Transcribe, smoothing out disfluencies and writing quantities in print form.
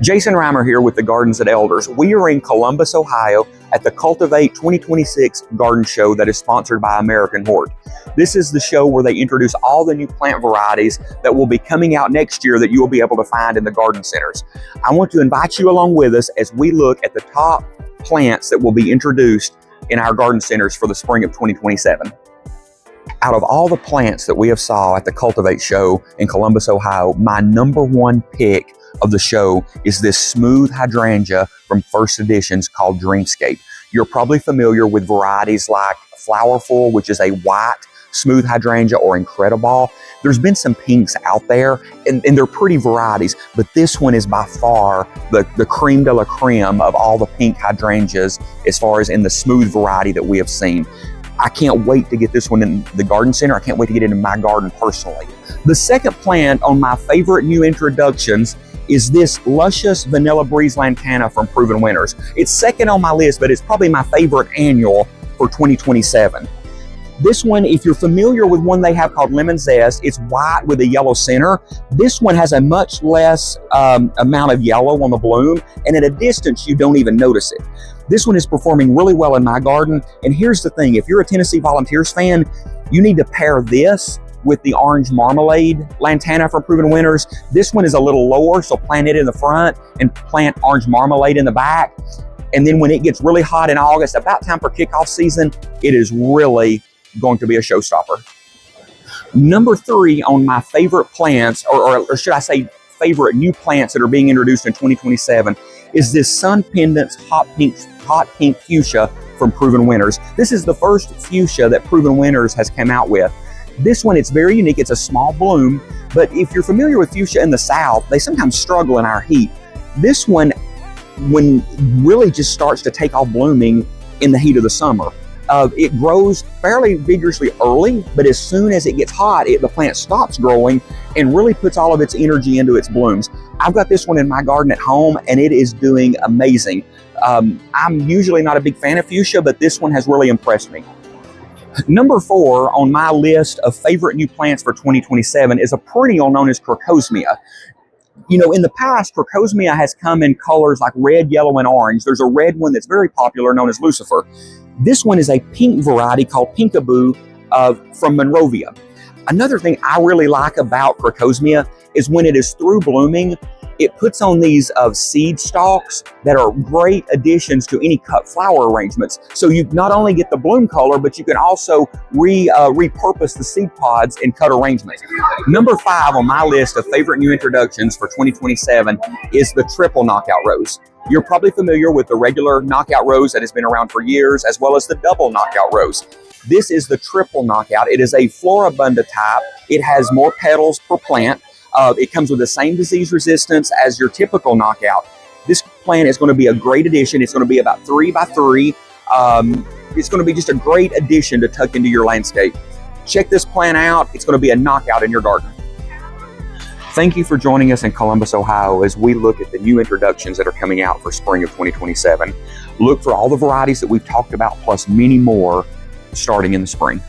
Jason Reimer here with the Gardens at Elders. We are in Columbus, Ohio at the Cultivate 2026 Garden Show that is sponsored by American Hort. This is the show where they introduce all the new plant varieties that will be coming out next year that you will be able to find in the garden centers. I want to invite you along with us as we look at the top plants that will be introduced in our garden centers for the spring of 2027. Out of all the plants that we have saw at the Cultivate show in Columbus, Ohio, my number one pick of the show is this smooth hydrangea from First Editions called Dreamscape. You're probably familiar with varieties like Flowerful, which is a white smooth hydrangea, or Incredible. There's been some pinks out there, and they're pretty varieties, but this one is by far the creme de la creme of all the pink hydrangeas as far as in the smooth variety that we have seen. I can't wait to get this one in the garden center. I can't wait to get it in my garden personally. The second plant on my favorite new introductions is this luscious Vanilla Breeze Lantana from Proven Winners. It's second on my list, but it's probably my favorite annual for 2027. This one, if you're familiar with one they have called Lemon Zest, it's white with a yellow center. This one has a much less amount of yellow on the bloom, and at a distance you don't even notice it. This one is performing really well in my garden, and here's the thing, if you're a Tennessee Volunteers fan, you need to pair this with the Orange Marmalade Lantana from Proven Winners. This one is a little lower, so plant it in the front and plant Orange Marmalade in the back. And then when it gets really hot in August, about time for kickoff season, it is really going to be a showstopper. Number 3 on my favorite plants, or should I say favorite new plants that are being introduced in 2027, is this Sun Pendants Hot Pink Fuchsia from Proven Winners. This is the first fuchsia that Proven Winners has come out with. This one, it's very unique. It's a small bloom, but if you're familiar with fuchsia in the South, they sometimes struggle in our heat. This one, when really just starts to take off blooming in the heat of the summer. It grows fairly vigorously early, but as soon as it gets hot, the plant stops growing and really puts all of its energy into its blooms. I've got this one in my garden at home, and it is doing amazing. I'm usually not a big fan of fuchsia, but this one has really impressed me. Number 4 on my list of favorite new plants for 2027 is a perennial known as Crocosmia. You know, in the past, Crocosmia has come in colors like red, yellow, and orange. There's a red one that's very popular known as Lucifer. This one is a pink variety called Pinkaboo from Monrovia. Another thing I really like about Crocosmia is when it is through blooming, it puts on these seed stalks that are great additions to any cut flower arrangements. So you not only get the bloom color, but you can also repurpose the seed pods in cut arrangements. Number 5 on my list of favorite new introductions for 2027 is the Triple Knockout Rose. You're probably familiar with the regular knockout rose that has been around for years, as well as the double knockout rose. This is the triple knockout. It is a floribunda type. It has more petals per plant. It comes with the same disease resistance as your typical knockout. This plant is going to be a great addition. It's going to be about 3 by 3. It's going to be just a great addition to tuck into your landscape. Check this plant out. It's going to be a knockout in your garden. Thank you for joining us in Columbus, Ohio, as we look at the new introductions that are coming out for spring of 2027. Look for all the varieties that we've talked about, plus many more starting in the spring.